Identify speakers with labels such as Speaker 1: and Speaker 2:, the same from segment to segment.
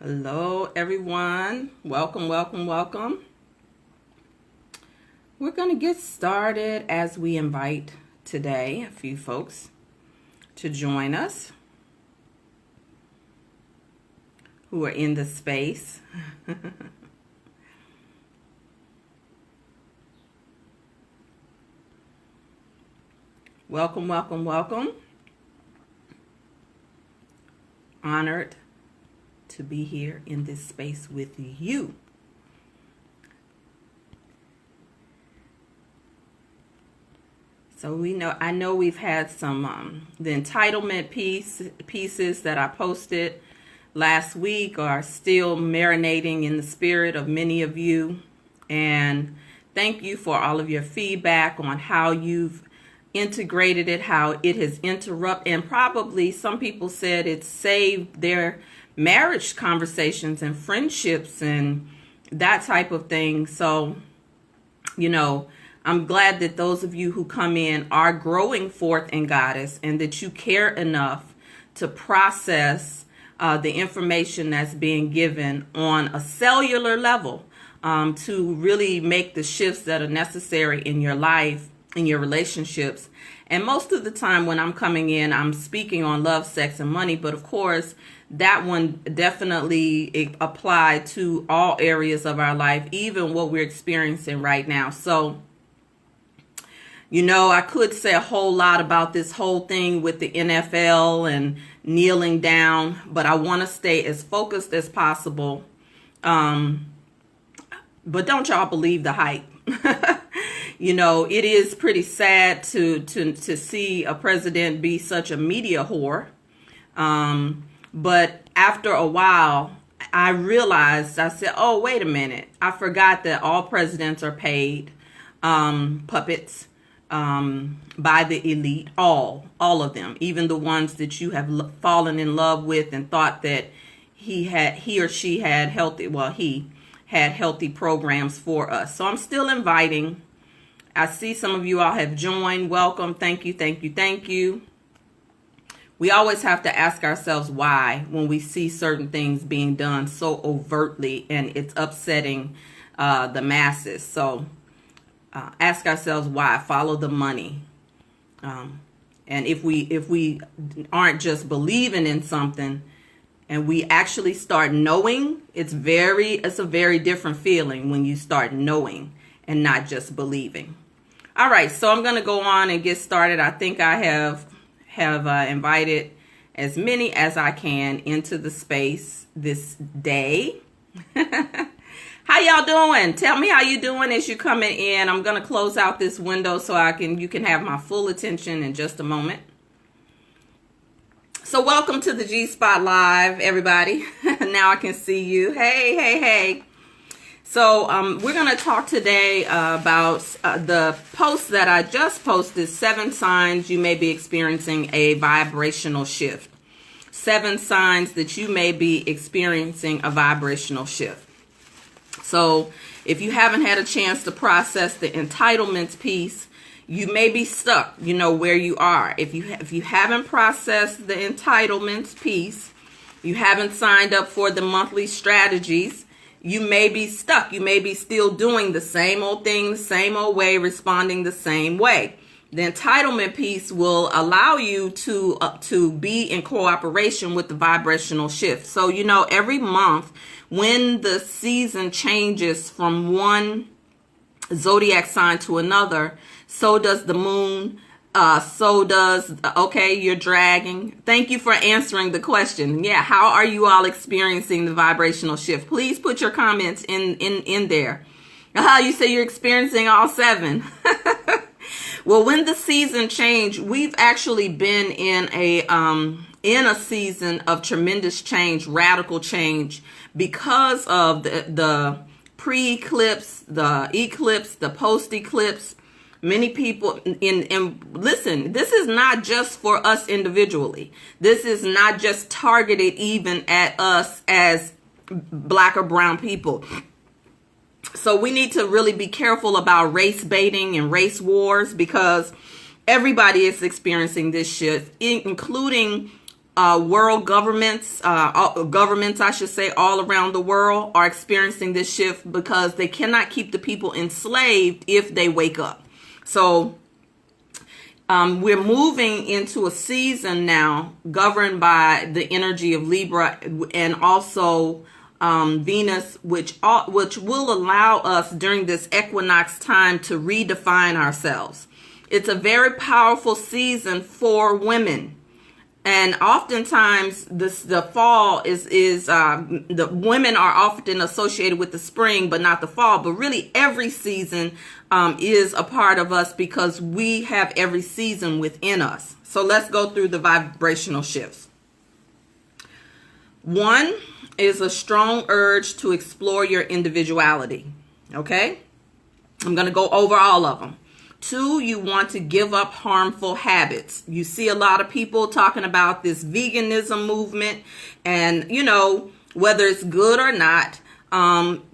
Speaker 1: Hello, everyone. Welcome, welcome, welcome. We're going to get started as we invite today a few folks to join us who are in the space. Welcome, welcome, welcome. Honored to be here in this space with you. So I know we've had some the entitlement pieces that I posted last week are still marinating in the spirit of many of you, and thank you for all of your feedback on how you've integrated it, how it has interrupted, and probably some people said it saved their marriage conversations and friendships and that type of thing. So, I'm glad that those of you who come in are growing forth in Goddess and that you care enough to process the information that's being given on a cellular level to really make the shifts that are necessary in your life, in your relationships. And most of the time when I'm coming in, I'm speaking on love, sex, and money. But of course, that one definitely applied to all areas of our life, even what we're experiencing right now. So, I could say a whole lot about this whole thing with the NFL and kneeling down, but I want to stay as focused as possible. But don't y'all believe the hype. It is pretty sad to see a president be such a media whore. But after a while, I realized, I said, oh, wait a minute. I forgot that all presidents are paid puppets by the elite, all of them, even the ones that you have fallen in love with and thought that he or she had he had healthy programs for us. So I'm still inviting. I see some of you all have joined. Welcome. Thank you, thank you, thank you. We always have to ask ourselves why when we see certain things being done so overtly and it's upsetting the masses. So ask ourselves why. Follow the money. And if we aren't just believing in something and we actually start knowing, it's a very different feeling when you start knowing and not just believing. All right, so I'm going to go on and get started. I think I have invited as many as I can into the space this day. How y'all doing? Tell me how you doing as you coming in. I'm going to close out this window so you can have my full attention in just a moment. So welcome to the G-Spot Live, everybody. Now I can see you. Hey. So we're going to talk today about the post that I just posted, 7 signs you may be experiencing a vibrational shift. 7 signs that you may be experiencing a vibrational shift. So if you haven't had a chance to process the entitlements piece, you may be stuck, where you are. If you haven't processed the entitlements piece, you haven't signed up for the monthly strategies, you may be stuck. You may be still doing the same old thing, the same old way, responding the same way. The entitlement piece will allow you to be in cooperation with the vibrational shift. So, every month when the season changes from one zodiac sign to another, so does the moon. You're dragging. Thank you for answering the question. Yeah, how are you all experiencing the vibrational shift? Please put your comments in there. You say you're experiencing all 7. Well, when the season changed, we've actually been in a season of tremendous change, radical change, because of the pre-eclipse, the eclipse, the post-eclipse. Many people listen, this is not just for us individually. This is not just targeted even at us as Black or brown people. So we need to really be careful about race baiting and race wars, because everybody is experiencing this shift, including world governments, governments, I should say, all around the world are experiencing this shift because they cannot keep the people enslaved if they wake up. So we're moving into a season now governed by the energy of Libra and also Venus, which will allow us during this equinox time to redefine ourselves. It's a very powerful season for women. And oftentimes the fall is the women are often associated with the spring, but not the fall. But really every season is a part of us because we have every season within us. So let's go through the vibrational shifts. 1 is a strong urge to explore your individuality. Okay? I'm going to go over all of them. 2, you want to give up harmful habits. You see a lot of people talking about this veganism movement, and you know, whether it's good or not,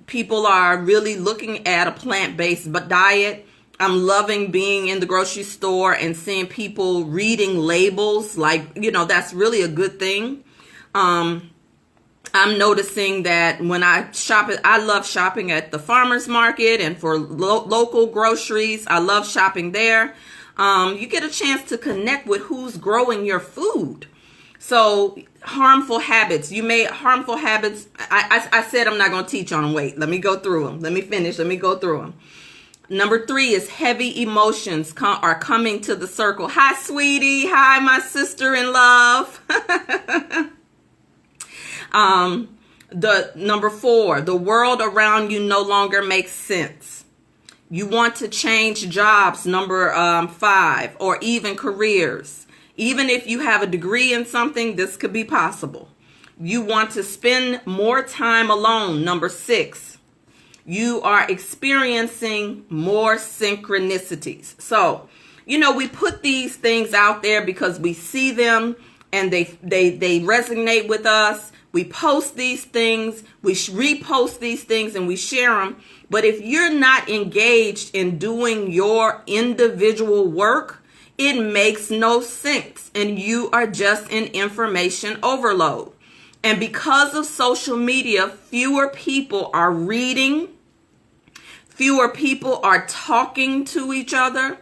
Speaker 1: people are really looking at a plant-based diet. I'm loving being in the grocery store and seeing people reading labels, like, you know, that's really a good thing. I'm noticing that when I shop, I love shopping at the farmer's market and for local groceries. I love shopping there. You get a chance to connect with who's growing your food. So harmful habits, harmful habits. I said I'm not going to teach on them. Wait, let me go through them. Let me finish. Let me go through them. Number 3 is heavy emotions are coming to the circle. Hi, sweetie. Hi, my sister in love. The number 4, the world around you no longer makes sense. You want to change jobs, number 5, or even careers. Even if you have a degree in something, this could be possible. You want to spend more time alone, number 6. You are experiencing more synchronicities. So, you know, we put these things out there because we see them and they resonate with us. We post these things, we repost these things, and we share them. But if you're not engaged in doing your individual work, it makes no sense. And you are just in information overload. And because of social media, fewer people are reading, fewer people are talking to each other.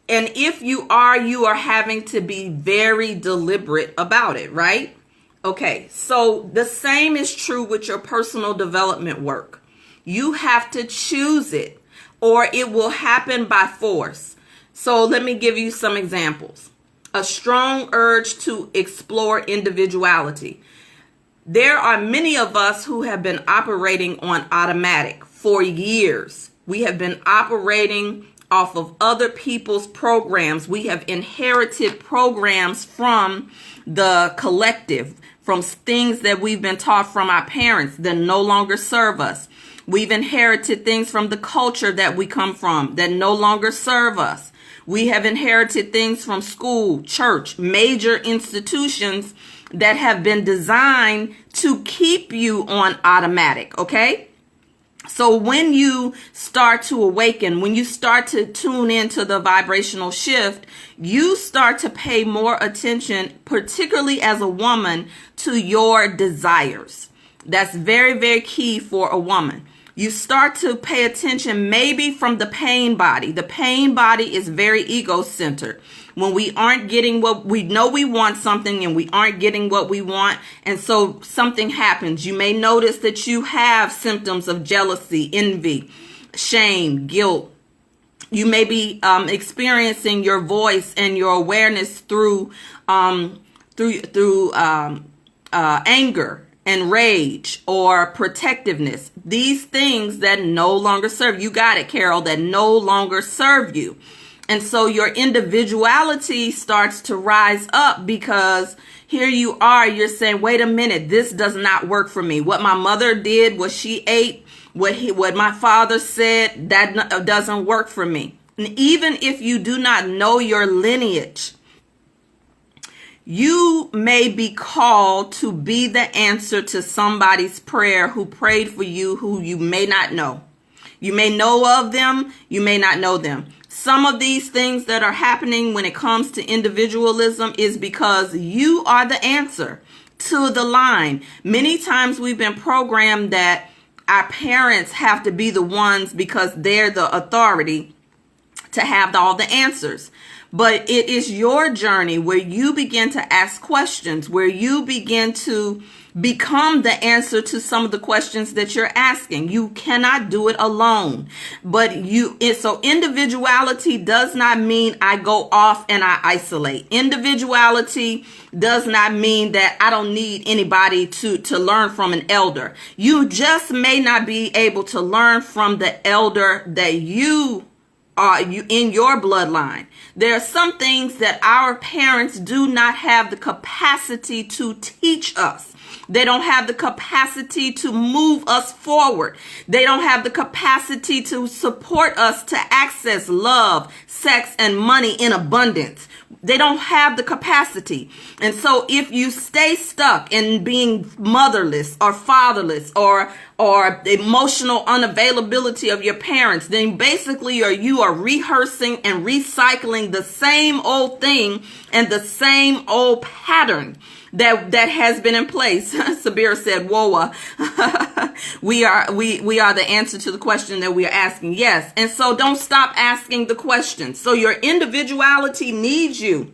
Speaker 1: And if you are having to be very deliberate about it, right? Okay, so the same is true with your personal development work. You have to choose it or it will happen by force. So let me give you some examples. A strong urge to explore individuality. There are many of us who have been operating on automatic for years. We have been operating off of other people's programs. We have inherited programs from the collective, from things that we've been taught from our parents that no longer serve us. We've inherited things from the culture that we come from that no longer serve us. We have inherited things from school, church, major institutions that have been designed to keep you on automatic, okay? So when you start to awaken, when you start to tune into the vibrational shift, you start to pay more attention, particularly as a woman, to your desires. That's very, very key for a woman. You start to pay attention maybe from the pain body. The pain body is very ego-centered. When we aren't getting what we know, we want something and we aren't getting what we want. And so something happens. You may notice that you have symptoms of jealousy, envy, shame, guilt. You may be experiencing your voice and your awareness through anger and rage or protectiveness. These things that no longer serve you. Got it, Carol, that no longer serve you. And so your individuality starts to rise up because here you are, you're saying, wait a minute, this does not work for me. What my mother did, what she ate, what my father said, that doesn't work for me. And even if you do not know your lineage, you may be called to be the answer to somebody's prayer who prayed for you, who you may not know. You may know of them, you may not know them. Some of these things that are happening when it comes to individualism is because you are the answer to the line. Many times we've been programmed that our parents have to be the ones because they're the authority to have all the answers. But it is your journey where you begin to ask questions, where you begin to become the answer to some of the questions that you're asking. You cannot do it alone. But so individuality does not mean I go off and I isolate. Individuality does not mean that I don't need anybody to learn from an elder. You just may not be able to learn from the elder that you in your bloodline. There are some things that our parents do not have the capacity to teach us. They don't have the capacity to move us forward. They don't have the capacity to support us to access love, sex, and money in abundance. They don't have the capacity. And so if you stay stuck in being motherless or fatherless or emotional unavailability of your parents, then basically you are rehearsing and recycling the same old thing and the same old pattern that has been in place. Sabir said, "Woa, we are the answer to the question that we are asking." Yes, and so don't stop asking the questions. So your individuality needs you,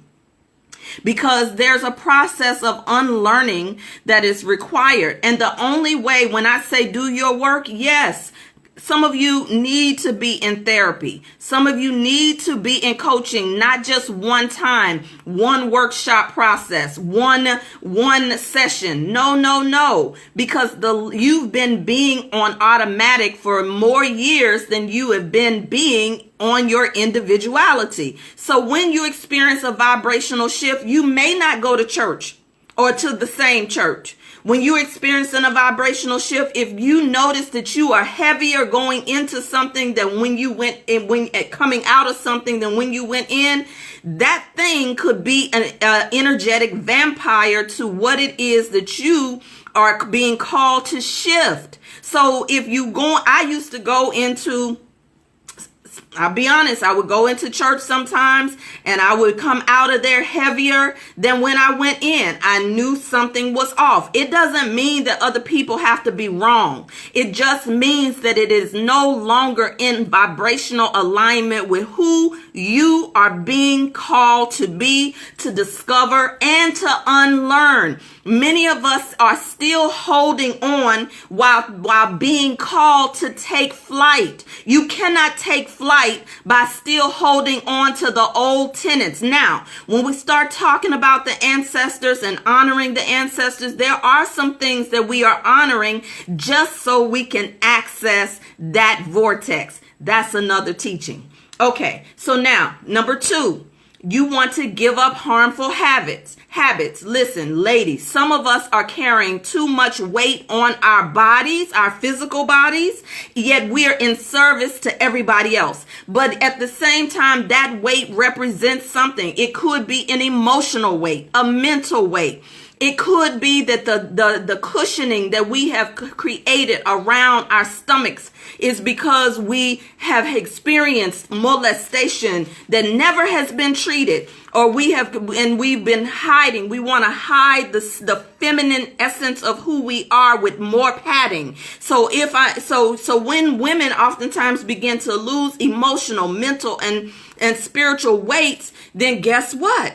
Speaker 1: because there's a process of unlearning that is required. And the only way, when I say do your work, yes, some of you need to be in therapy. Some of you need to be in coaching, not just one time, one workshop process, one session. No, because you've been being on automatic for more years than you have been being on your individuality. So when you experience a vibrational shift, you may not go to church or to the same church. When you're experiencing a vibrational shift, if you notice that you are heavier going into something than when you went in, coming out of something than when you went in, that thing could be an energetic vampire to what it is that you are being called to shift. So if I used to go into, I'll be honest, I would go into church sometimes and I would come out of there heavier than when I went in. I knew something was off. It doesn't mean that other people have to be wrong. It just means that it is no longer in vibrational alignment with who you are being called to be, to discover, and to unlearn. Many of us are still holding on while being called to take flight. You cannot take flight by still holding on to the old tenets. Now, when we start talking about the ancestors and honoring the ancestors, there are some things that we are honoring just so we can access that vortex. That's another teaching. Okay, so now, number 2. You want to give up harmful habits. Listen, ladies, some of us are carrying too much weight on our bodies, our physical bodies, yet we're in service to everybody else. But at the same time, that weight represents something. It could be an emotional weight, a mental weight. It could be that the cushioning that we have created around our stomachs is because we have experienced molestation that never has been treated, or we've been hiding. We want to hide the feminine essence of who we are with more padding. So when women oftentimes begin to lose emotional, mental, and spiritual weights, then guess what?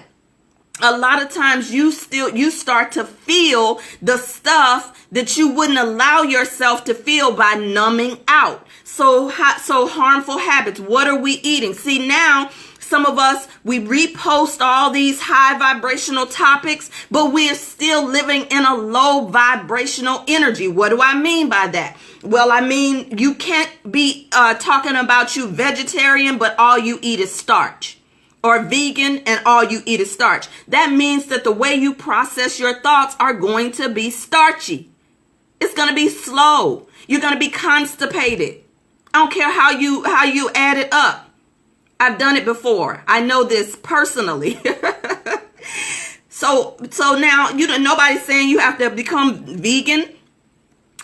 Speaker 1: A lot of times you start to feel the stuff that you wouldn't allow yourself to feel by numbing out. So harmful habits. What are we eating? See, now some of us, we repost all these high vibrational topics, but we are still living in a low vibrational energy. What do I mean by that? Well, I mean, you can't be talking about you vegetarian, but all you eat is starch. Or vegan and all you eat is starch. That means that the way you process your thoughts are going to be starchy. It's going to be slow. You're going to be constipated. I don't care how you add it up. I've done it before. I know this personally. So now, nobody's saying you have to become vegan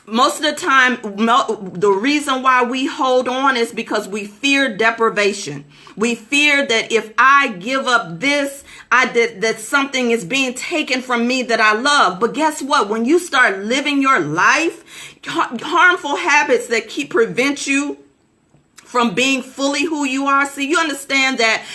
Speaker 1: Most of the time, the reason why we hold on is because we fear deprivation. We fear that if I give up this, that something is being taken from me that I love. But guess what? When you start living your life, harmful habits that prevent you from being fully who you are. See, you understand that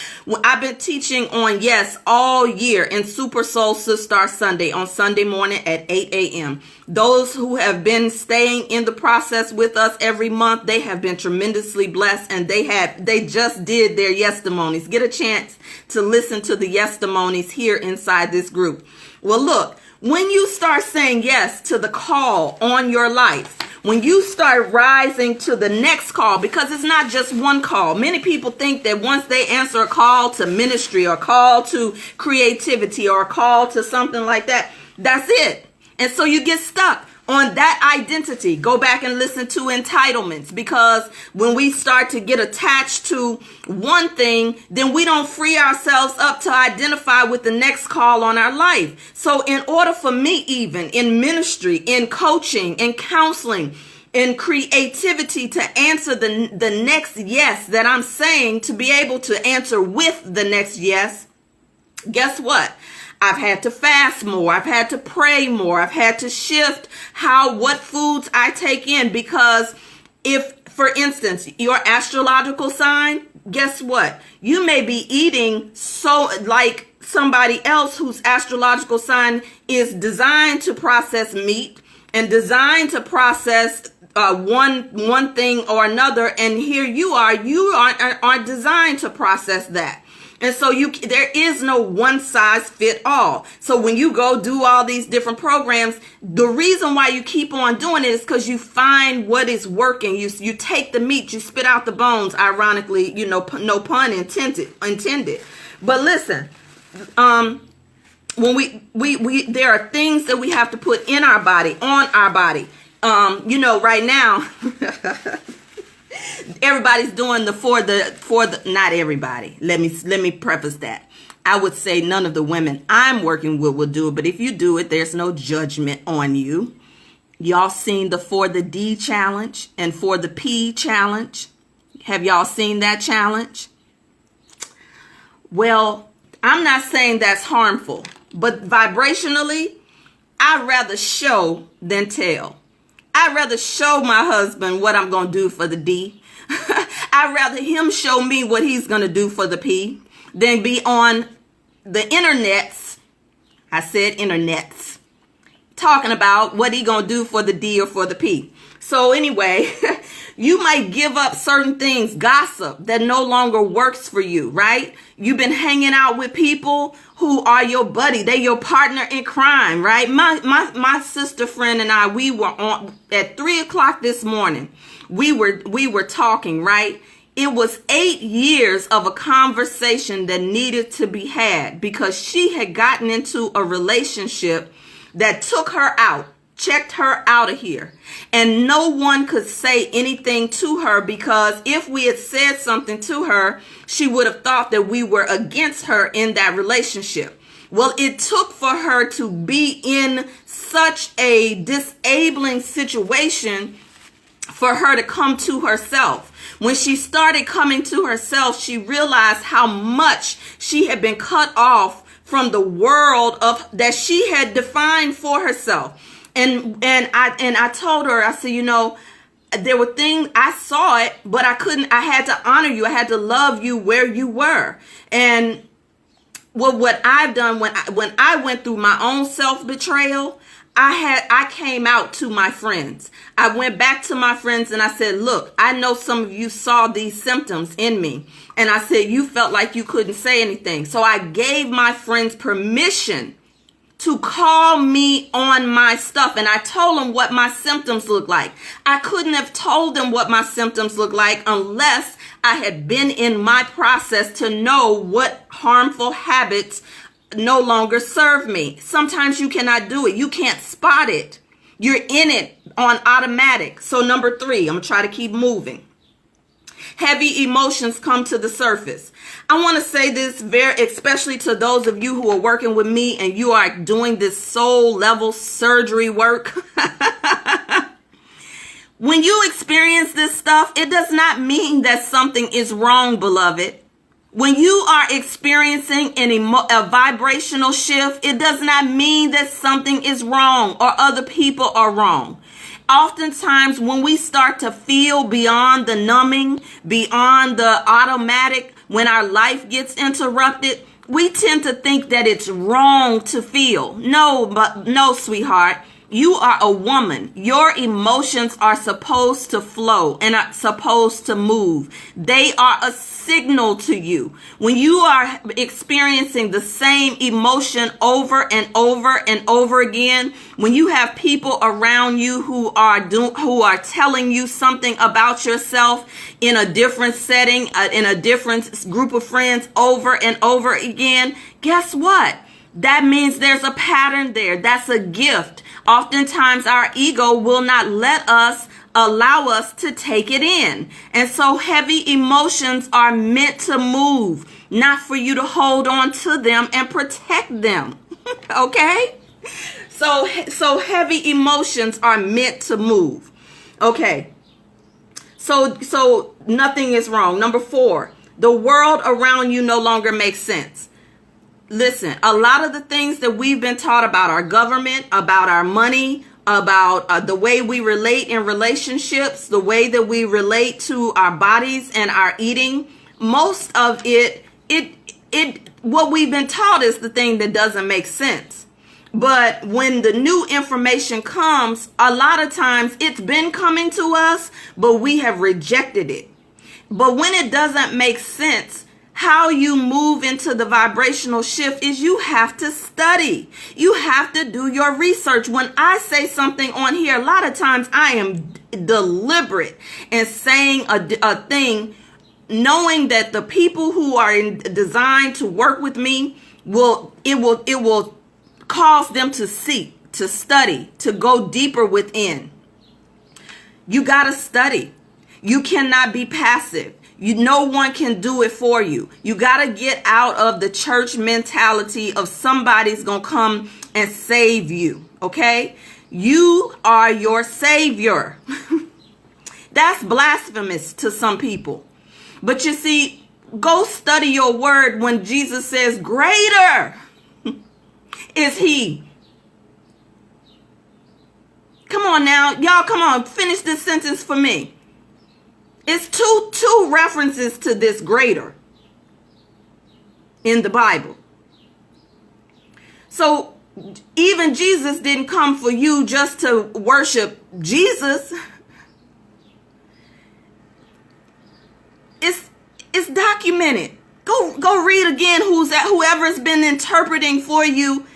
Speaker 1: I've been teaching on yes all year in Super Solstice Star Sunday on Sunday morning at 8 a.m. Those who have been staying in the process with us every month, they have been tremendously blessed, and they just did their yes-testimonies. Get a chance to listen to the yes-testimonies here inside this group. Well, look, when you start saying yes to the call on your life, when you start rising to the next call, because it's not just one call. Many people think that once they answer a call to ministry or a call to creativity or a call to something like that, that's it. And so you get stuck on that identity. Go back and listen to entitlements, because when we start to get attached to one thing, then we don't free ourselves up to identify with the next call on our life. So in order for me, even in ministry, in coaching, in counseling, in creativity, to answer the next yes that I'm saying, to be able to answer with the next yes, guess what? I've had to fast more. I've had to pray more. I've had to shift what foods I take in, because if, for instance, your astrological sign, guess what? You may be eating so like somebody else whose astrological sign is designed to process meat and designed to process one thing or another, and here you aren't designed to process that. And so there is no one size fit all. So when you go do all these different programs, the reason why you keep on doing it is because you find what is working. You take the meat, you spit out the bones, ironically, no pun intended. But listen, when we there are things that we have to put in our body, on our body. Right now, everybody's doing not everybody. Let me preface that. I would say none of the women I'm working with will do it, but if you do it, there's no judgment on you. Y'all seen the For the D challenge and For the P challenge? Have y'all seen that challenge? Well, I'm not saying that's harmful, but vibrationally, I'd rather show than tell. I'd rather show my husband what I'm going to do for the D. I'd rather him show me what he's going to do for the P than be on the internets. I said internets. Talking about what he going to do for the D or for the P. So anyway, you might give up certain things, gossip that no longer works for you, right? You've been hanging out with people who are your buddy. They're your partner in crime, right? My sister friend and I, we were on at 3:00 this morning. We were talking, right? It was 8 years of a conversation that needed to be had because she had gotten into a relationship that took her out, checked her out of here. And no one could say anything to her, because if we had said something to her, she would have thought that we were against her in that relationship. Well, it took for her to be in such a disabling situation for her to come to herself. When she started coming to herself, she realized how much she had been cut off from the world that she had defined for herself. And I told her, I said, there were things, I saw it, but I had to honor you. I had to love you where you were. And what I've done when I went through my own self-betrayal, I came out to my friends. I went back to my friends and I said, look, I know some of you saw these symptoms in me. And I said, you felt like you couldn't say anything. So I gave my friends permission to call me on my stuff. And I told them what my symptoms looked like. I couldn't have told them what my symptoms looked like unless I had been in my process to know what harmful habits no longer serve me. Sometimes you cannot do it. You can't spot it. You're in it on automatic. So number 3, I'm going to try to keep moving. Heavy emotions come to the surface. I want to say this especially to those of you who are working with me and you are doing this soul level surgery work. When you experience this stuff, it does not mean that something is wrong, beloved. When you are experiencing a vibrational shift, it does not mean that something is wrong or other people are wrong. Oftentimes, when we start to feel beyond the numbing, beyond the automatic, when our life gets interrupted, we tend to think that it's wrong to feel. No, sweetheart. You are a woman. Your emotions are supposed to flow and are supposed to move. They are a signal to you. When you are experiencing the same emotion over and over and over again, when you have people around you who are telling you something about yourself in a different setting, in a different group of friends over and over again, guess what? That means there's a pattern there. That's a gift. Oftentimes our ego will not allow us to take it in. And so heavy emotions are meant to move, not for you to hold on to them and protect them. Okay? So heavy emotions are meant to move. Okay. So nothing is wrong. Number 4, the world around you no longer makes sense. Listen, a lot of the things that we've been taught about our government, about our money, about the way we relate in relationships, the way that we relate to our bodies and our eating, most of what we've been taught is the thing that doesn't make sense. But when the new information comes, a lot of times it's been coming to us, but we have rejected it. But when it doesn't make sense, how you move into the vibrational shift is you have to study. You have to do your research. When I say something on here, a lot of times I am deliberate in saying a thing, knowing that the people who are designed to work with me will cause them to seek, to study, to go deeper within. You got to study. You cannot be passive. No one can do it for you. You got to get out of the church mentality of somebody's going to come and save you. Okay? You are your savior. That's blasphemous to some people. But you see, go study your word when Jesus says greater is he. Come on now. Y'all, come on. Finish this sentence for me. It's two references to this greater in the Bible. So even Jesus didn't come for you just to worship Jesus. It's documented. Go read again whoever's been interpreting for you.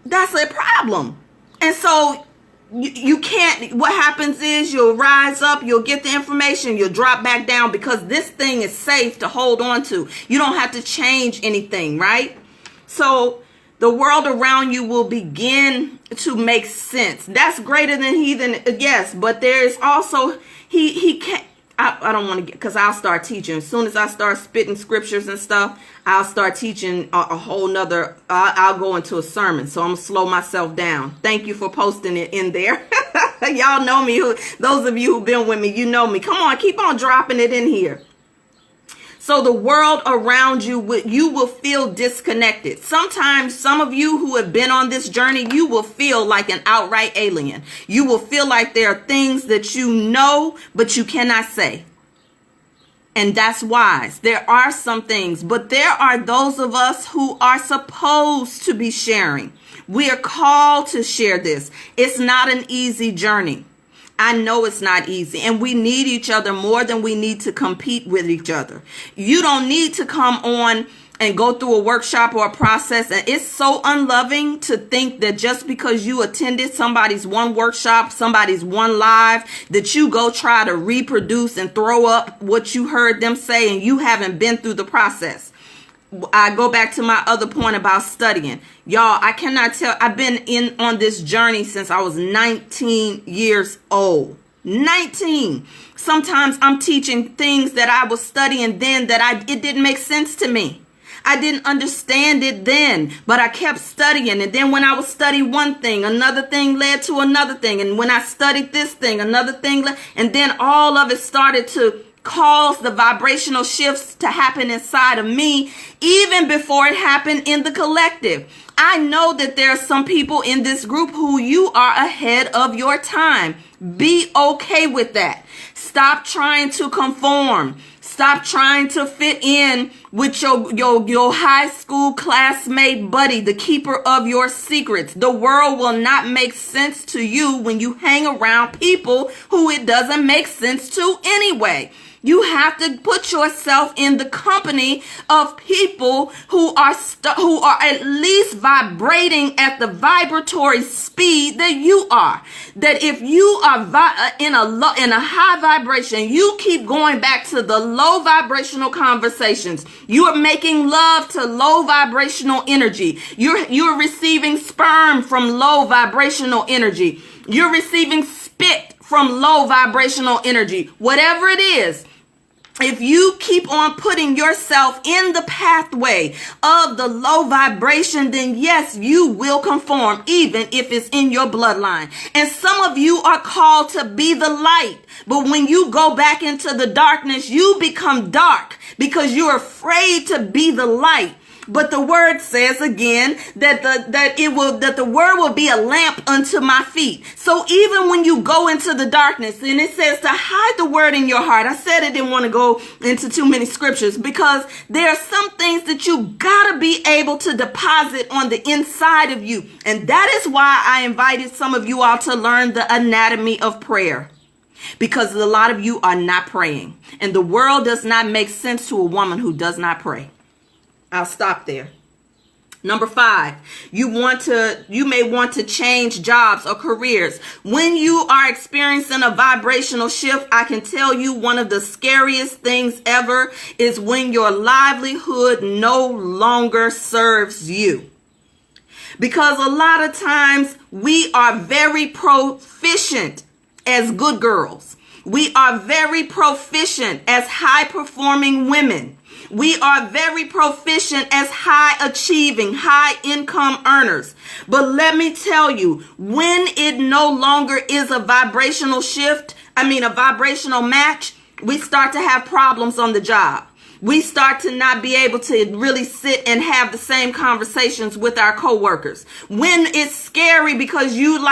Speaker 1: That's a problem. And so you can't, what happens is you'll rise up, you'll get the information, you'll drop back down because this thing is safe to hold on to. You don't have to change anything, right? So the world around you will begin to make sense. That's greater than heathen, yes, but there's also, he can't, I don't want to get, because I'll start teaching. As soon as I start spitting scriptures and stuff, I'll start teaching a whole nother, I'll go into a sermon. So I'm going to slow myself down. Thank you for posting it in there. Y'all know me. Those of you who've been with me, you know me. Come on, keep on dropping it in here. So the world around you, you will feel disconnected. Sometimes some of you who have been on this journey, you will feel like an outright alien. You will feel like there are things that you know, but you cannot say. And that's wise. There are some things, but there are those of us who are supposed to be sharing. We are called to share this. It's not an easy journey. I know it's not easy, and we need each other more than we need to compete with each other. You don't need to come on and go through a workshop or a process, and it's so unloving to think that just because you attended somebody's one workshop, somebody's one live, that you go try to reproduce and throw up what you heard them say, and you haven't been through the process. I go back to my other point about studying. Y'all, I cannot tell. I've been on this journey since I was 19 years old. 19. Sometimes I'm teaching things that I was studying then that it didn't make sense to me. I didn't understand it then, but I kept studying. And then when I would study one thing, another thing led to another thing. And when I studied this thing, another thing, and then all of it started to cause the vibrational shifts to happen inside of me, even before it happened in the collective. I know that there are some people in this group who you are ahead of your time. Be okay with that. Stop trying to conform. Stop trying to fit in with your high school classmate buddy, the keeper of your secrets. The world will not make sense to you when you hang around people who it doesn't make sense to anyway. You have to put yourself in the company of people who are at least vibrating at the vibratory speed that you are. That if you are in a high vibration, you keep going back to the low vibrational conversations. You are making love to low vibrational energy. You're receiving sperm from low vibrational energy. You're receiving spit from low vibrational energy. Whatever it is. If you keep on putting yourself in the pathway of the low vibration, then yes, you will conform, even if it's in your bloodline. And some of you are called to be the light. But when you go back into the darkness, you become dark because you're afraid to be the light. But the word says again that the word will be a lamp unto my feet. So even when you go into the darkness, and it says to hide the word in your heart. I said I didn't want to go into too many scriptures because there are some things that you gotta be able to deposit on the inside of you. And that is why I invited some of you all to learn the anatomy of prayer. Because a lot of you are not praying. And the world does not make sense to a woman who does not pray. I'll stop there. Number 5, you may want to change jobs or careers. When you are experiencing a vibrational shift, I can tell you one of the scariest things ever is when your livelihood no longer serves you. Because a lot of times we are very proficient as good girls. We are very proficient as high performing women. We are very proficient as high achieving, high income earners. But let me tell you, when it no longer is a vibrational shift, a vibrational match, we start to have problems on the job. We start to not be able to really sit and have the same conversations with our coworkers. When it's scary because you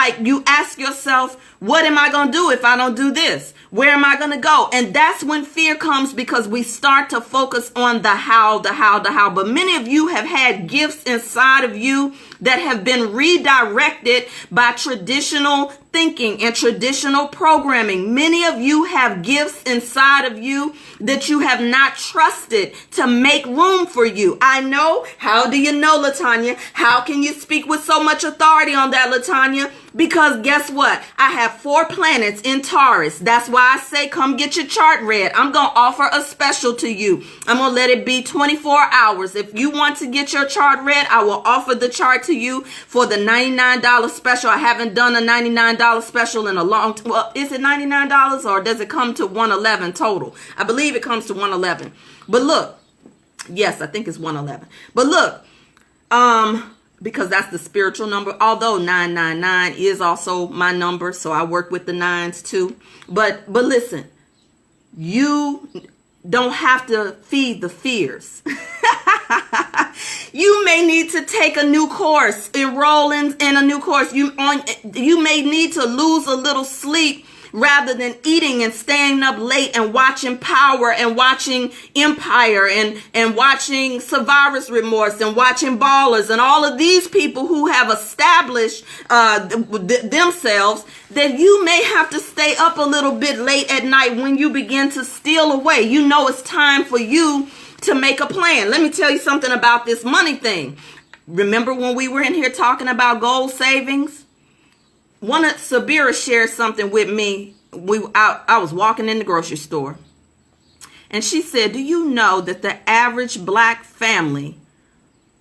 Speaker 1: ask yourself, what am I going to do if I don't do this? Where am I going to go? And that's when fear comes because we start to focus on the how. But many of you have had gifts inside of you that have been redirected by traditional thinking and traditional programming. Many of you have gifts inside of you that you have not trusted to make room for you. I know. How do you know, LaTanya? How can you speak with so much authority on that, LaTanya? Because guess what? I have 4 planets in Taurus. That's why I say come get your chart read. I'm going to offer a special to you. I'm going to let it be 24 hours. If you want to get your chart read, I will offer the chart to you for the $99 special. I haven't done a $99 special in a long time. Well, is it $99 or does it come to $111 total? I believe it comes to $111. But look, yes, I think it's $111. But look, because that's the spiritual number, although 999 is also my number, so I work with the 9s too. But listen, you don't have to feed the fears. You may need to take a new course, enroll in a new course. You may need to lose a little sleep rather than eating and staying up late and watching Power and watching Empire and watching Survivor's Remorse and watching Ballers and all of these people who have established themselves, that you may have to stay up a little bit late at night when you begin to steal away. You know it's time for you to make a plan. Let me tell you something about this money thing. Remember when we were in here talking about goal savings? One of Sabira shared something with me. I was walking in the grocery store, and she said, do you know that the average black family,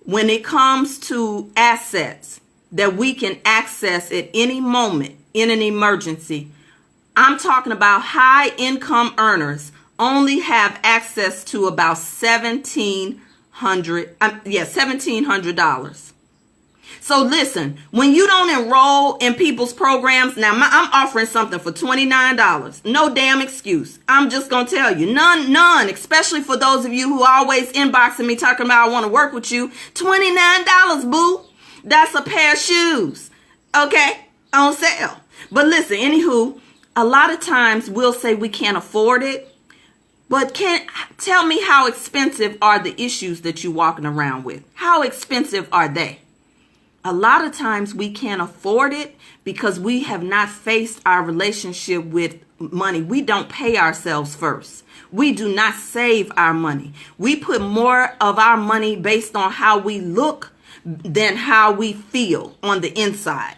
Speaker 1: when it comes to assets that we can access at any moment in an emergency, I'm talking about high income earners, only have access to about $1,700 $1,700. So listen, when you don't enroll in people's programs, now I'm offering something for $29. No damn excuse. I'm just going to tell you, none, especially for those of you who are always inboxing me talking about I want to work with you. $29, boo. That's a pair of shoes. Okay? On sale. But listen, anywho, a lot of times we'll say we can't afford it. But tell me, how expensive are the issues that you're walking around with? How expensive are they? A lot of times we can't afford it because we have not faced our relationship with money. We don't pay ourselves first. We do not save our money. We put more of our money based on how we look than how we feel on the inside.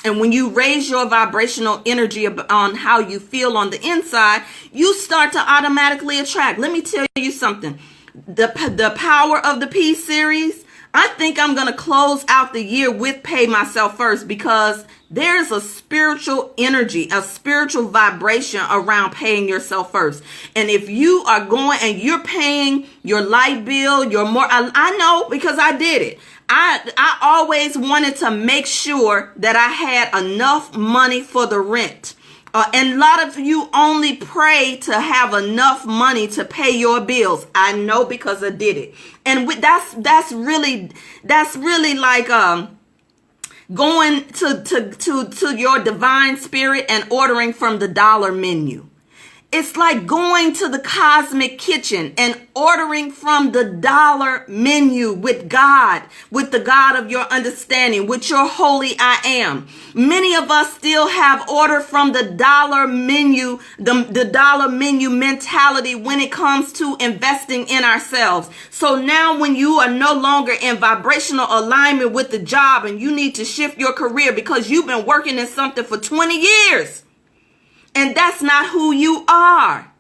Speaker 1: And when you raise your vibrational energy on how you feel on the inside, you start to automatically attract. Let me tell you something. The Power of the Peace series, I think I'm going to close out the year with Pay Myself First, because there's a spiritual energy, a spiritual vibration around paying yourself first. And if you are going and you're paying your light bill, I know because I did it. I always wanted to make sure that I had enough money for the rent. And a lot of you only pray to have enough money to pay your bills. I know because I did it. And that's really like going to your divine spirit and ordering from the dollar menu. It's like going to the cosmic kitchen and ordering from the dollar menu with God, with the God of your understanding, with your holy I am. Many of us still have order from the dollar menu, the dollar menu mentality when it comes to investing in ourselves. So now when you are no longer in vibrational alignment with the job and you need to shift your career because you've been working in something for 20 years, and that's not who you are.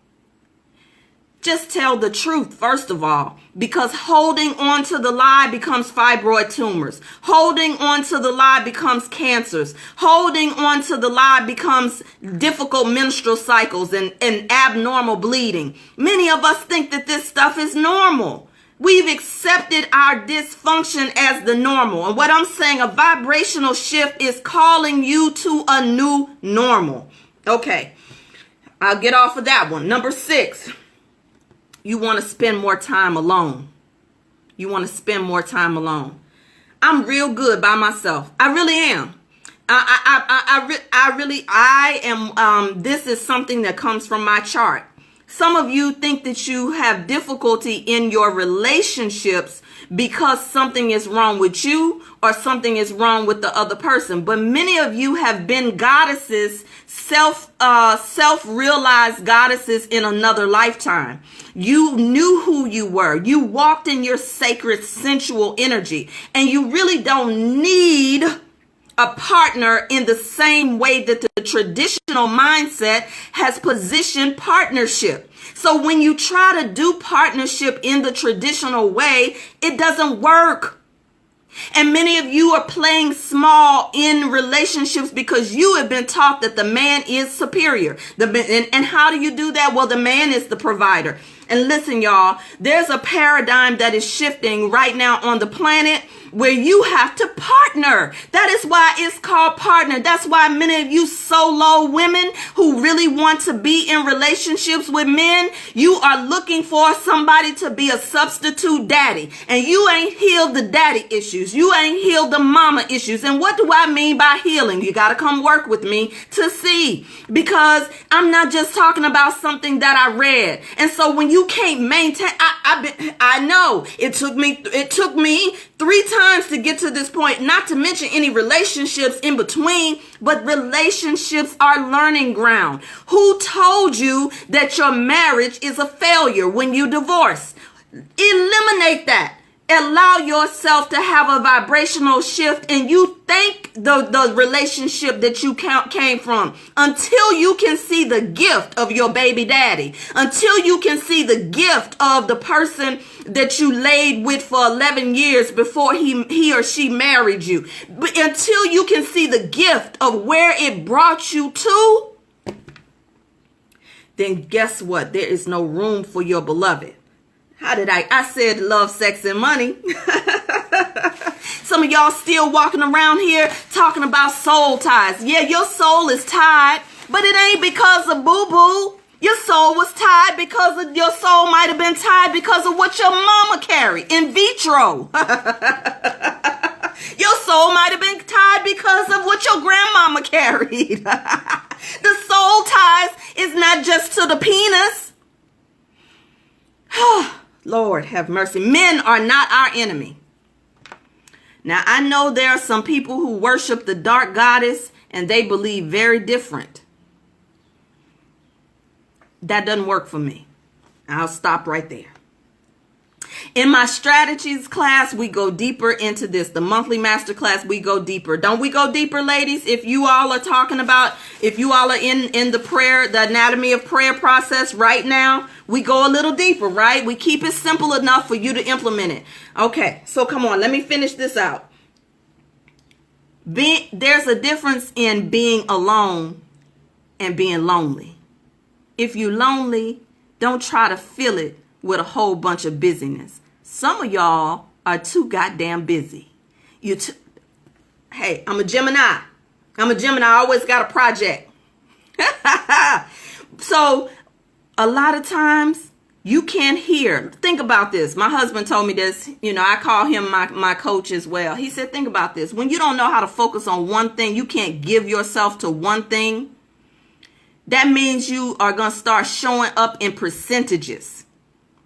Speaker 1: Just tell the truth, first of all, because holding on to the lie becomes fibroid tumors. Holding on to the lie becomes cancers. Holding on to the lie becomes difficult menstrual cycles and abnormal bleeding. Many of us think that this stuff is normal. We've accepted our dysfunction as the normal. And what I'm saying, a vibrational shift is calling you to a new normal. Okay, I'll get off of that one. Number 6, you want to spend more time alone. You want to spend more time alone. I'm real good by myself. I really am. I am. This is something that comes from my chart. Some of you think that you have difficulty in your relationships because something is wrong with you or something is wrong with the other person. But many of you have been goddesses, self-realized goddesses in another lifetime. You knew who you were. You walked in your sacred sensual energy, and you really don't need a partner in the same way that the traditional mindset has positioned partnership. So when you try to do partnership in the traditional way, it doesn't work. And many of you are playing small in relationships because you have been taught that the man is superior. And how do you do that? Well, the man is the provider. And listen, y'all, there's a paradigm that is shifting right now on the planet where you have to partner. That is why it's called partner. That's why many of you solo women who really want to be in relationships with men, you are looking for somebody to be a substitute daddy. And you ain't healed the daddy issues. You ain't healed the mama issues. And what do I mean by healing? You got to come work with me to see. Because I'm not just talking about something that I read. And so when you can't maintain, I know it took me 3 times to get to this point, not to mention any relationships in between, but relationships are learning ground. Who told you that your marriage is a failure when you divorce? Eliminate that. Allow yourself to have a vibrational shift, and you thank the relationship that you came from until you can see the gift of your baby daddy, until you can see the gift of the person that you laid with for 11 years before he or she married you. But until you can see the gift of where it brought you to, then guess what? There is no room for your beloved. How did I said love, sex, and money. Some of y'all still walking around here talking about soul ties. Yeah, your soul is tied, but it ain't because of boo-boo. Your soul was tied because of, your soul might have been tied because of what your mama carried in vitro. Your soul might have been tied because of what your grandmama carried. The soul ties is not just to the penis. Lord have mercy. Men are not our enemy. Now, I know there are some people who worship the dark goddess and they believe very different. That doesn't work for me. I'll stop right there. In my strategies class, we go deeper into this. The monthly master class, we go deeper. Don't we go deeper, ladies? If you all are talking about, if you all are in the prayer, the anatomy of prayer process right now, we go a little deeper, right? We keep it simple enough for you to implement it. Okay, so come on, let me finish this out. There's a difference in being alone and being lonely. If you're lonely, don't try to fill it with a whole bunch of busyness. Some of y'all are too goddamn busy. Hey, I'm a Gemini. I always got a project. So a lot of times you can't hear. Think about this. My husband told me this. You know, I call him my coach as well. He said, think about this. When you don't know how to focus on one thing, you can't give yourself to one thing. That means you are going to start showing up in percentages.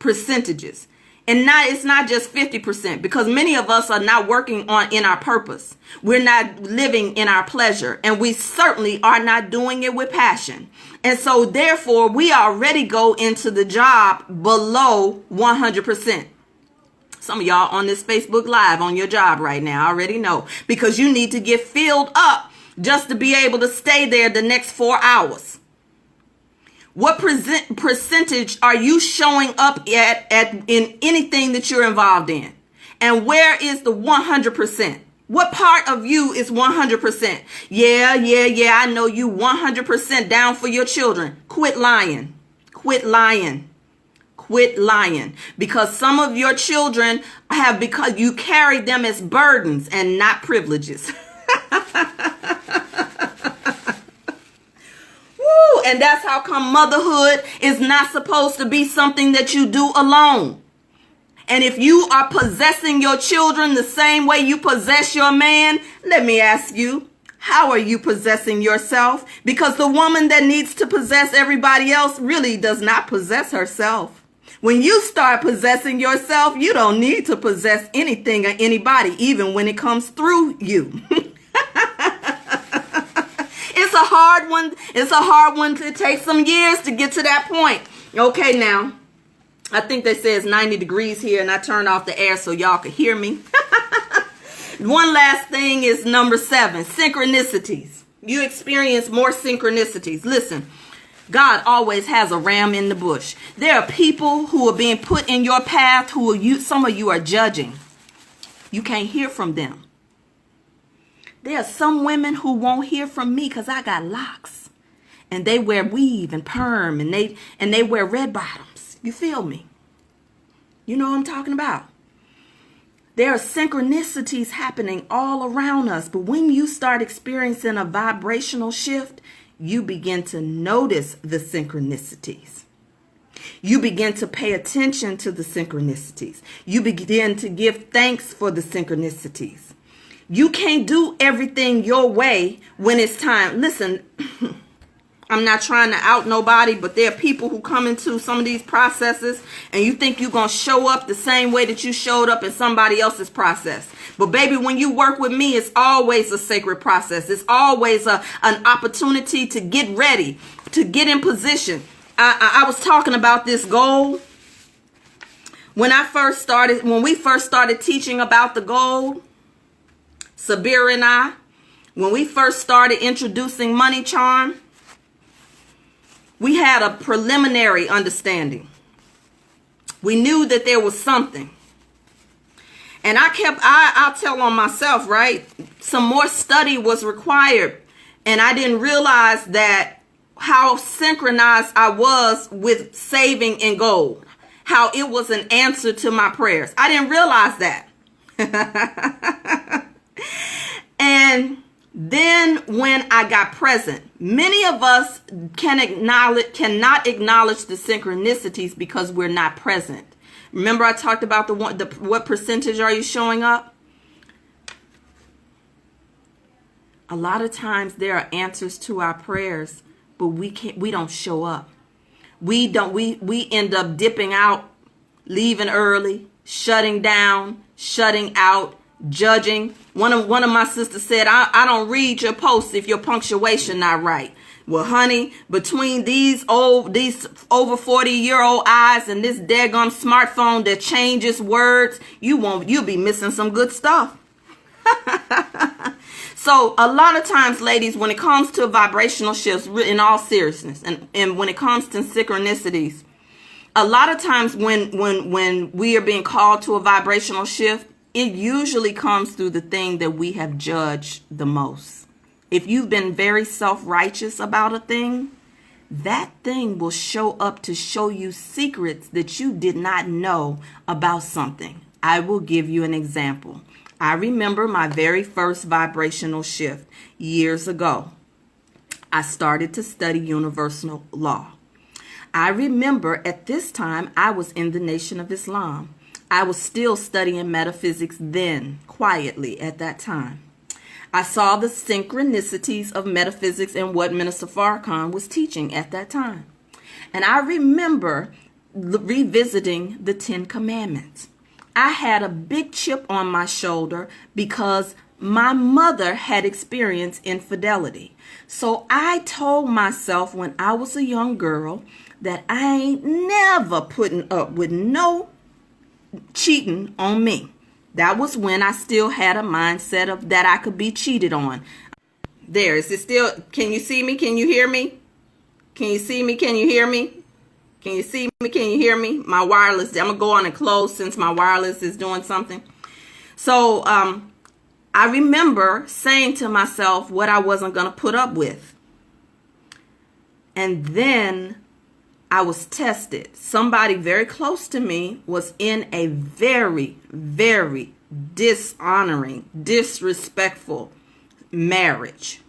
Speaker 1: And it's not just 50%, because many of us are not working in our purpose. We're not living in our pleasure, and we certainly are not doing it with passion. And so therefore we already go into the job below 100%. Some of y'all on this Facebook Live on your job right now, I already know, because you need to get filled up just to be able to stay there the next 4 hours. What percentage are you showing up at in anything that you're involved in? And where is the 100%? What part of you is 100%? Yeah, I know you 100% down for your children. Quit lying. Because some of your children because you carry them as burdens and not privileges. And that's how come motherhood is not supposed to be something that you do alone. And if you are possessing your children the same way you possess your man, let me ask you, how are you possessing yourself? Because the woman that needs to possess everybody else really does not possess herself. When you start possessing yourself, you don't need to possess anything or anybody, even when it comes through you. It's a hard one. It's a hard one to take some years to get to that point. Okay, now, I think they say it's 90 degrees here, and I turned off the air so y'all could hear me. One last thing is number 7, synchronicities. You experience more synchronicities. Listen, God always has a ram in the bush. There are people who are being put in your path some of you are judging. You can't hear from them. There are some women who won't hear from me because I got locks, and they wear weave and perm, and they wear red bottoms. You feel me? You know what I'm talking about? There are synchronicities happening all around us, but when you start experiencing a vibrational shift, you begin to notice the synchronicities. You begin to pay attention to the synchronicities. You begin to give thanks for the synchronicities. You can't do everything your way when it's time. Listen, I'm not trying to out nobody, but there are people who come into some of these processes and you think you're going to show up the same way that you showed up in somebody else's process. But baby, when you work with me, it's always a sacred process. It's always an opportunity to get ready, to get in position. I was talking about this goal. When we first started teaching about the goal, Sabir and I, when we first started introducing Money Charm, we had a preliminary understanding. We knew that there was something. And I'll tell on myself, right? Some more study was required. And I didn't realize that how synchronized I was with saving in gold. how it was an answer to my prayers. I didn't realize that. And then when I got present, many of us cannot acknowledge the synchronicities because we're not present. Remember I talked about what percentage are you showing up? A lot of times there are answers to our prayers, but we don't show up. We end up dipping out, leaving early, shutting down, shutting out, judging. One of my sisters said, I don't read your posts if your punctuation not right. Well, honey, between these over 40-year-old eyes and this daggum smartphone that changes words, you'll be missing some good stuff. So a lot of times, ladies, when it comes to vibrational shifts, in all seriousness, and when it comes to synchronicities, a lot of times when we are being called to a vibrational shift, it usually comes through the thing that we have judged the most. If you've been very self-righteous about a thing, that thing will show up to show you secrets that you did not know about something. I will give you an example. I remember my very first vibrational shift years ago. I started to study universal law. I remember at this time I was in the Nation of Islam. I was still studying metaphysics then, quietly at that time. I saw the synchronicities of metaphysics and what Minister Farrakhan was teaching at that time. And I remember revisiting the 10 Commandments. I had a big chip on my shoulder because my mother had experienced infidelity. So I told myself when I was a young girl that I ain't never putting up with no cheating on me. That was when I still had a mindset of that I could be cheated on. There, is it still, can you see me? Can you hear me? Can you see me? Can you hear me? Can you see me? Can you hear me? My wireless, I'm going to go on and close since my wireless is doing something. So I remember saying to myself what I wasn't going to put up with. And then I was tested. Somebody very close to me was in a very, very dishonoring, disrespectful marriage.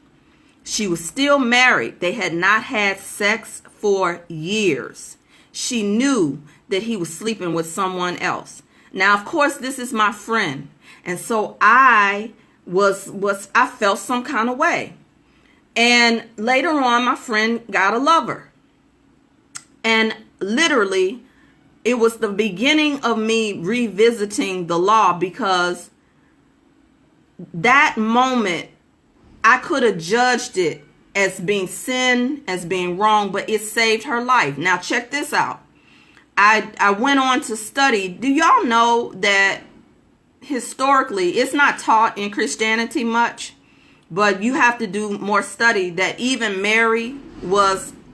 Speaker 1: She was still married. They had not had sex for years. She knew that he was sleeping with someone else. Now, of course, this is my friend. And so I felt some kind of way. And later on, my friend got a lover. And literally, it was the beginning of me revisiting the law, because that moment, I could have judged it as being sin, as being wrong, but it saved her life. Now, check this out. I went on to study. Do y'all know that historically, it's not taught in Christianity much, but you have to do more study, that even Mary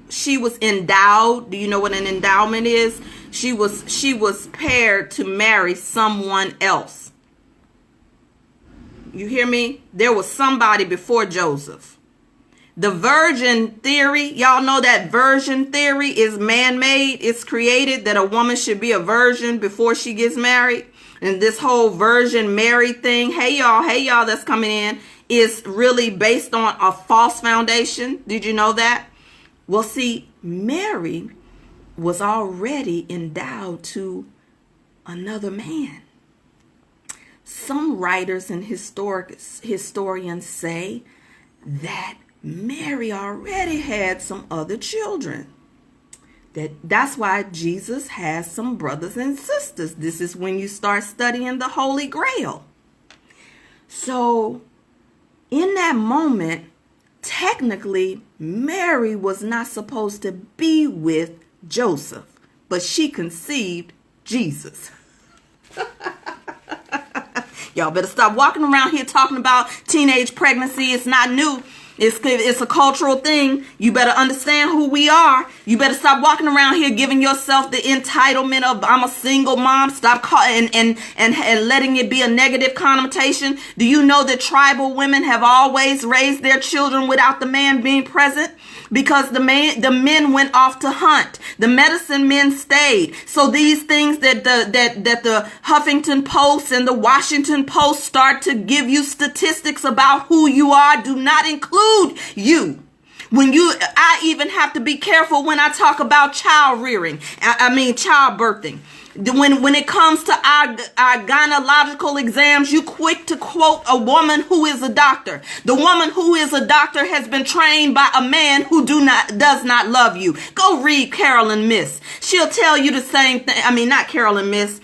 Speaker 1: she was endowed. Do you know what an endowment is? She was paired to marry someone else. You hear me? There was somebody before Joseph. The virgin theory, y'all know that virgin theory is man-made. It's created that a woman should be a virgin before she gets married. And this whole Virgin Mary thing, hey y'all that's coming in, is really based on a false foundation. Did you know that? Well, see, Mary was already endowed to another man. Some writers and historians say that Mary already had some other children. That's why Jesus has some brothers and sisters. This is when you start studying the Holy Grail. So in that moment, technically, Mary was not supposed to be with Joseph, but she conceived Jesus. Y'all better stop walking around here talking about teenage pregnancy. It's not new. It's a cultural thing. You better understand who we are. You better stop walking around here giving yourself the entitlement of I'm a single mom. Stop calling and letting it be a negative connotation. Do you know that tribal women have always raised their children without the man being present? Because the men went off to hunt. The medicine men stayed. So these things that the Huffington Post and the Washington Post start to give you statistics about who you are do not include you. I even have to be careful when I talk about child rearing. Child birthing. When it comes to our gynecological exams, you quick to quote a woman who is a doctor. The woman who is a doctor has been trained by a man who does not love you. Go read Carolyn Miss. She'll tell you the same thing. Not Carolyn Miss,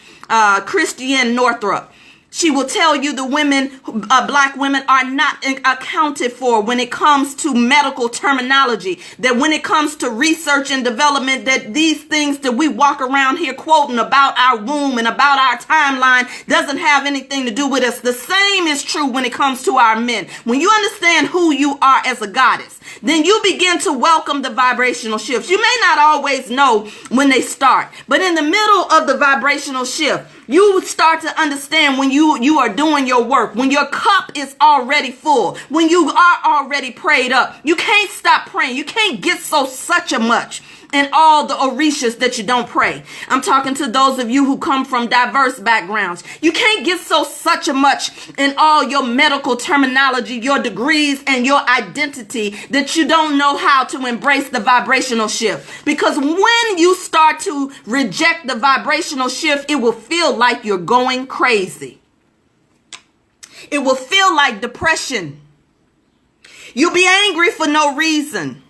Speaker 1: Christiane Northrup. She will tell you the women, black women, are not accounted for when it comes to medical terminology. That when it comes to research and development, that these things that we walk around here quoting about our womb and about our timeline doesn't have anything to do with us. The same is true when it comes to our men. When you understand who you are as a goddess, then you begin to welcome the vibrational shifts. You may not always know when they start, but in the middle of the vibrational shift, you start to understand when you are doing your work, when your cup is already full, when you are already prayed up. You can't stop praying. You can't get such a much and all the orishas that you don't pray. I'm talking to those of you who come from diverse backgrounds. You can't get such a much in all your medical terminology, your degrees, and your identity that you don't know how to embrace the vibrational shift. Because when you start to reject the vibrational shift, it will feel like you're going crazy. It will feel like depression. You'll be angry for no reason.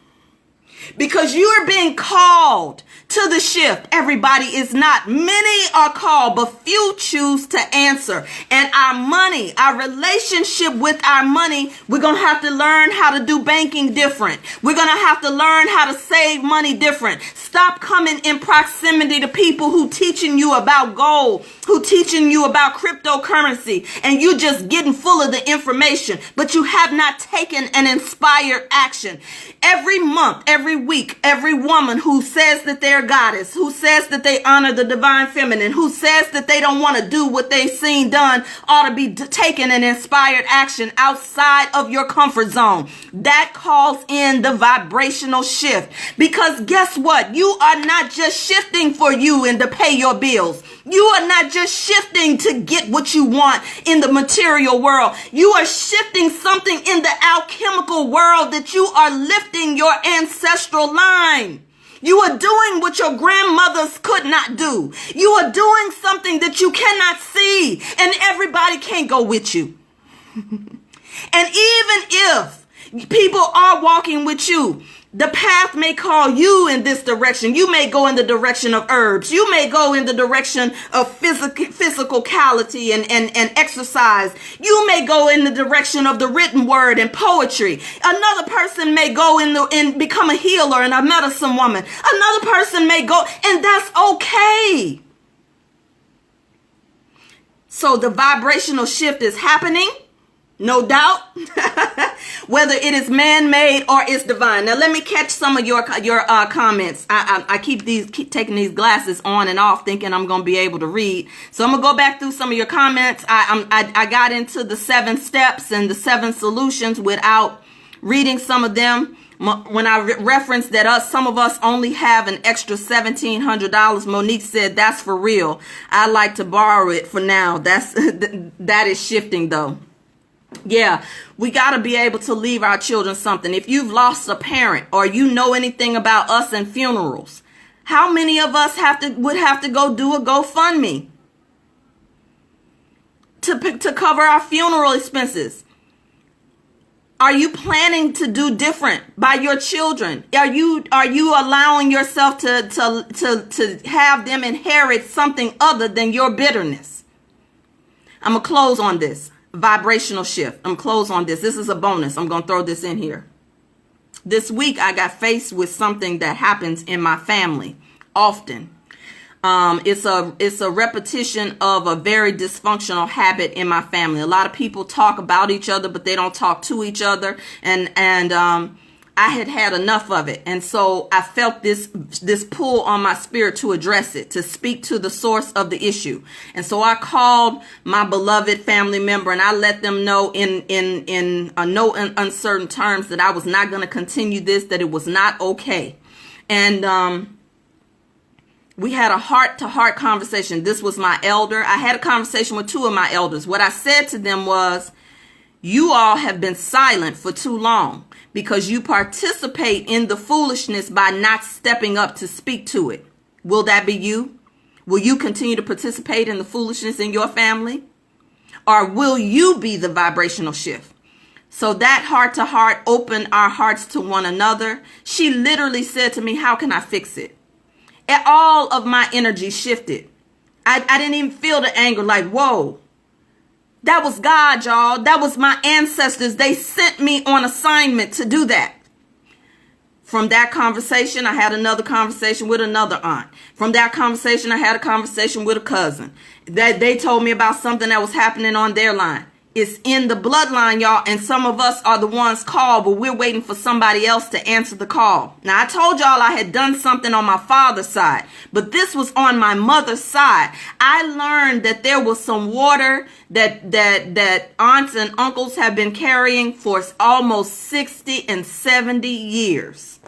Speaker 1: Because you are being called to the shift. Everybody is not. Many are called, but few choose to answer. And our money, our relationship with our money, we're going to have to learn how to do banking different. We're going to have to learn how to save money different. Stop coming in proximity to people who teaching you about gold, who teaching you about cryptocurrency, and you just getting full of the information, but you have not taken an inspired action. Every month, every week, every woman who says that they're goddess, who says that they honor the divine feminine, who says that they don't want to do what they've seen done, ought to be taking an inspired action outside of your comfort zone. That calls in the vibrational shift. Because guess what? You are not just shifting for you and to pay your bills. You are not just shifting to get what you want in the material world. You are shifting something in the alchemical world, that you are lifting your ancestral line. You are doing what your grandmothers could not do. You are doing something that you cannot see, and everybody can't go with you. And even if people are walking with you, the path may call you in this direction. You may go in the direction of herbs. You may go in the direction of physicality and exercise. You may go in the direction of the written word and poetry. Another person may go and become a healer and a medicine woman. Another person may go, and that's okay. So the vibrational shift is happening. No doubt, whether it is man-made or it's divine. Now, let me catch some of your comments. I keep taking these glasses on and off, thinking I'm going to be able to read. So I'm going to go back through some of your comments. I got into the 7 steps and the 7 solutions without reading some of them. When I referenced that some of us only have an extra $1,700, Monique said, that's for real. I like to borrow it for now. That is shifting, though. Yeah, we got to be able to leave our children something. If you've lost a parent or you know anything about us and funerals, how many of us would have to go do a GoFundMe to cover our funeral expenses? Are you planning to do different by your children? Are you allowing yourself to have them inherit something other than your bitterness? I'm going to close on this. Vibrational shift. I'm close on this. This is a bonus. I'm going to throw this in here. This week, I got faced with something that happens in my family often. It's a repetition of a very dysfunctional habit in my family. A lot of people talk about each other, but they don't talk to each other. And I had had enough of it. And so I felt this pull on my spirit to address it, to speak to the source of the issue. And so I called my beloved family member and I let them know in no uncertain terms that I was not going to continue this, that it was not okay. And we had a heart-to-heart conversation. This was my elder. I had a conversation with two of my elders. What I said to them was, you all have been silent for too long because you participate in the foolishness by not stepping up to speak to it. Will that be you? Will you continue to participate in the foolishness in your family? Or will you be the vibrational shift? So that heart-to-heart opened our hearts to one another. She literally said to me, how can I fix it? And all of my energy shifted. I didn't even feel the anger, like, whoa. That was God, y'all. That was my ancestors. They sent me on assignment to do that. From that conversation, I had another conversation with another aunt. From that conversation, I had a conversation with a cousin. That they told me about something that was happening on their line. It's in the bloodline, y'all, and some of us are the ones called, but we're waiting for somebody else to answer the call. Now, I told y'all I had done something on my father's side, but this was on my mother's side. I learned that there was some water that aunts and uncles have been carrying for almost 60 and 70 years.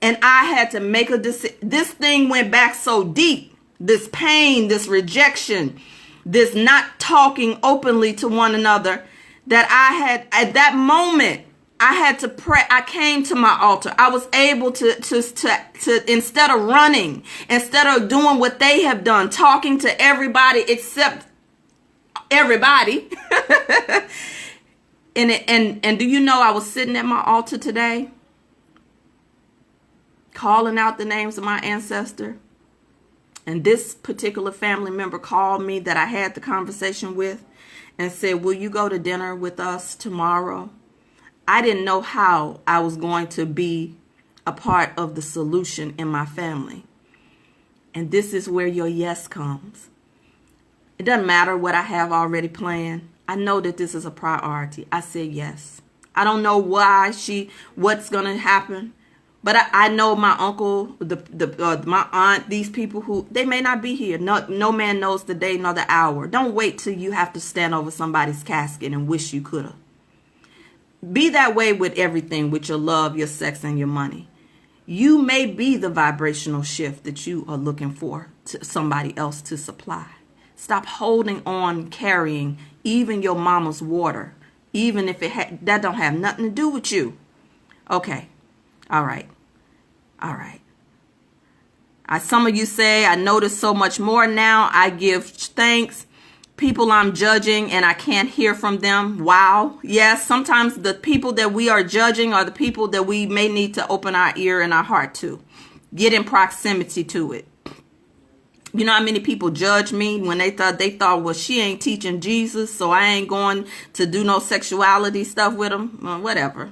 Speaker 1: And I had to make a decision. This thing went back so deep, this pain, this rejection, this not talking openly to one another, that I had, at that moment, I had to pray. I came to my altar. I was able to instead of running, instead of doing what they have done, talking to everybody except everybody. and do you know, I was sitting at my altar today, calling out the names of my ancestor. And this particular family member called me that I had the conversation with and said, will you go to dinner with us tomorrow? I didn't know how I was going to be a part of the solution in my family. And this is where your yes comes. It doesn't matter what I have already planned. I know that this is a priority. I said yes. I don't know what's going to happen. But I know my uncle, my aunt, these people who, they may not be here. No man knows the day nor the hour. Don't wait till you have to stand over somebody's casket and wish you could have. Be that way with everything, with your love, your sex, and your money. You may be the vibrational shift that you are looking for to somebody else to supply. Stop holding on, carrying even your mama's water, even if that don't have nothing to do with you. Okay. All right. Some of you say, I notice so much more now. I give thanks. People I'm judging and I can't hear from them. Wow. Yes, sometimes the people that we are judging are the people that we may need to open our ear and our heart to. Get in proximity to it. You know how many people judge me when they thought, well, she ain't teaching Jesus, so I ain't going to do no sexuality stuff with them. Well, whatever.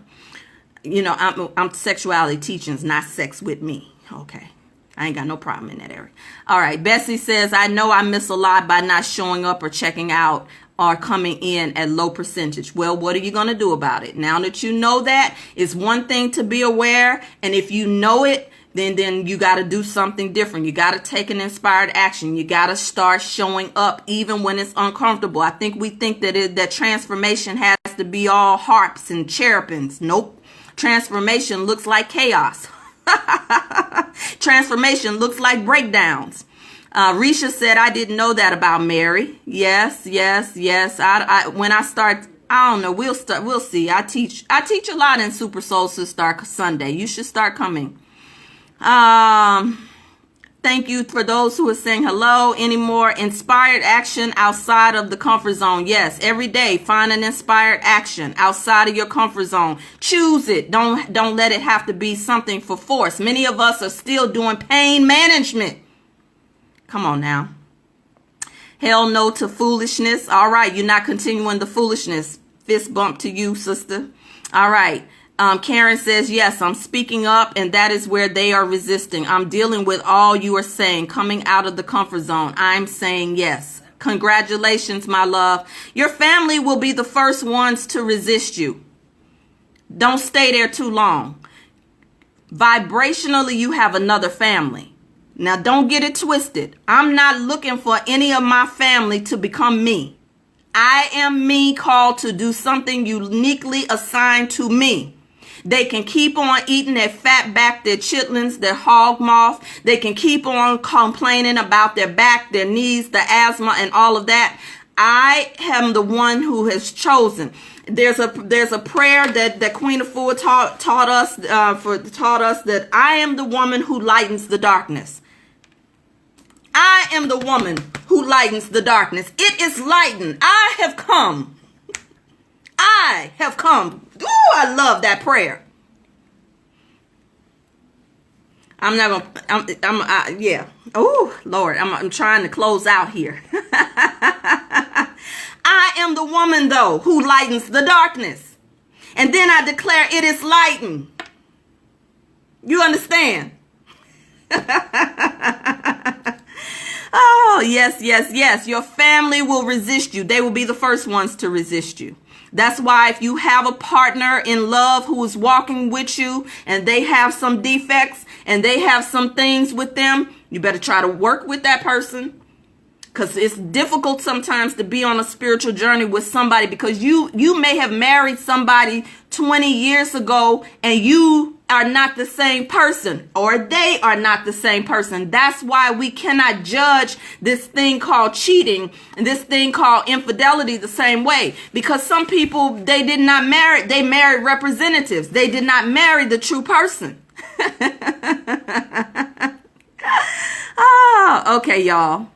Speaker 1: You know, I'm sexuality teachings, not sex with me. Okay. I ain't got no problem in that area. All right. Bessie says, I know I miss a lot by not showing up or checking out or coming in at low percentage. Well, what are you going to do about it? Now that you know that, it's one thing to be aware. And if you know it, then you got to do something different. You got to take an inspired action. You got to start showing up even when it's uncomfortable. I think we think that transformation has to be all harps and cherubins. Nope. Transformation looks like chaos. Transformation looks like breakdowns. Risha said, I didn't know that about Mary. Yes. When I start, I don't know. We'll see. I teach a lot in Super Soul Sister Sunday. You should start coming. Thank you for those who are saying hello. Any more inspired action outside of the comfort zone? Yes, every day find an inspired action outside of your comfort zone. Choose it. Don't let it have to be something for force. Many of us are still doing pain management. Come on now. Hell no to foolishness. All right, you're not continuing the foolishness. Fist bump to you, sister. All right. Karen says, yes, I'm speaking up, and that is where they are resisting. I'm dealing with all you are saying, coming out of the comfort zone. I'm saying yes. Congratulations, my love. Your family will be the first ones to resist you. Don't stay there too long. Vibrationally, you have another family. Now, don't get it twisted. I'm not looking for any of my family to become me. I am me, called to do something uniquely assigned to me. They can keep on eating their fat back, their chitlins, their hog moth. They can keep on complaining about their back, their knees, the asthma, and all of that. I am the one who has chosen. There's a prayer that Queen Afua taught us that I am the woman who lightens the darkness. I am the woman who lightens the darkness. It is lightened. I have come. I have come. Ooh, I love that prayer. I'm not gonna. Yeah. Oh, Lord, I'm trying to close out here. I am the woman, though, who lightens the darkness. And then I declare it is lightened. You understand? Oh, yes, yes, yes. Your family will resist you. They will be the first ones to resist you. That's why if you have a partner in love who is walking with you and they have some defects and they have some things with them, you better try to work with that person. Because it's difficult sometimes to be on a spiritual journey with somebody, because you may have married somebody 20 years ago and you are not the same person, or they are not the same person. That's why we cannot judge this thing called cheating and this thing called infidelity the same way. Because some people, they did not marry, they married representatives. They did not marry the true person. Oh, okay, y'all.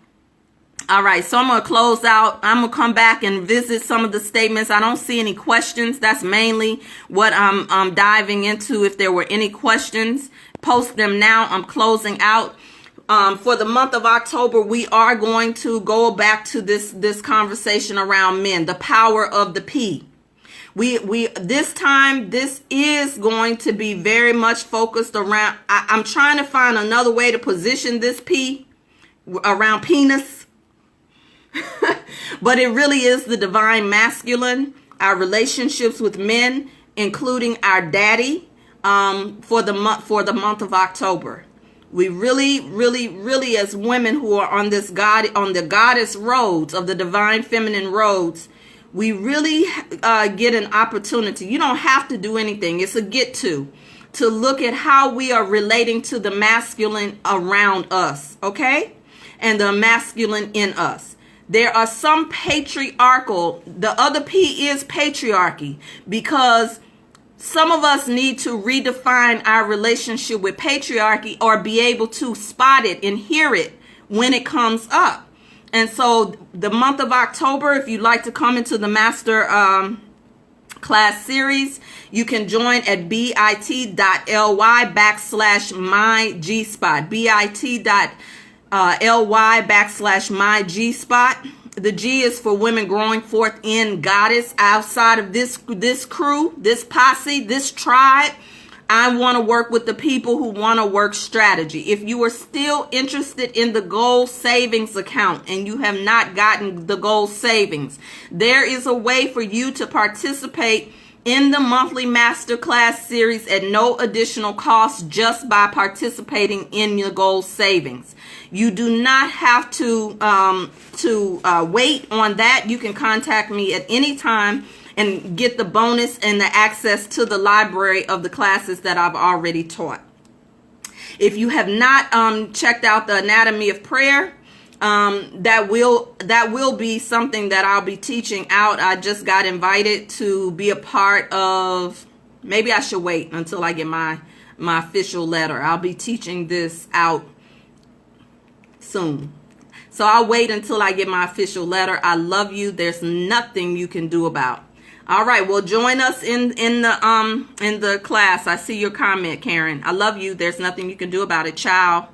Speaker 1: All right, so I'm going to close out. I'm going to come back and visit some of the statements. I don't see any questions. That's mainly what I'm diving into. If there were any questions, post them now. I'm closing out. For the month of October, we are going to go back to this conversation around men, the power of the P. This time, this is going to be very much focused around, I'm trying to find another way to position this P around penis. But it really is the divine masculine, our relationships with men, including our daddy, for the month of October. We really as women who are on the goddess roads of the divine feminine roads, we really get an opportunity. You don't have to do anything. It's a get to look at how we are relating to the masculine around us, okay? And the masculine in us. There are some patriarchal, the other P is patriarchy, because some of us need to redefine our relationship with patriarchy or be able to spot it and hear it when it comes up. And so the month of October, if you'd like to come into the master class series, you can join at bit.ly/my-G-spot, bit.ly/my-G-spot. The G is for women growing forth in goddess. Outside of this crew, this posse, this tribe, I want to work with the people who want to work strategy. If you are still interested in the goal savings account and you have not gotten the goal savings, there is a way for you to participate in the monthly masterclass series at no additional cost, just by participating in your goal savings. You do not have to wait on that. You can contact me at any time and get the bonus and the access to the library of the classes that I've already taught. If you have not checked out the anatomy of prayer, that will be something that I'll be teaching out. I just got invited to be a part of, maybe I should wait until I get my official letter. I'll be teaching this out soon. So I'll wait until I get my official letter. I love you. There's nothing you can do about it. All right, well, join us in the class. I see your comment, Karen. I love you. There's nothing you can do about it. Ciao.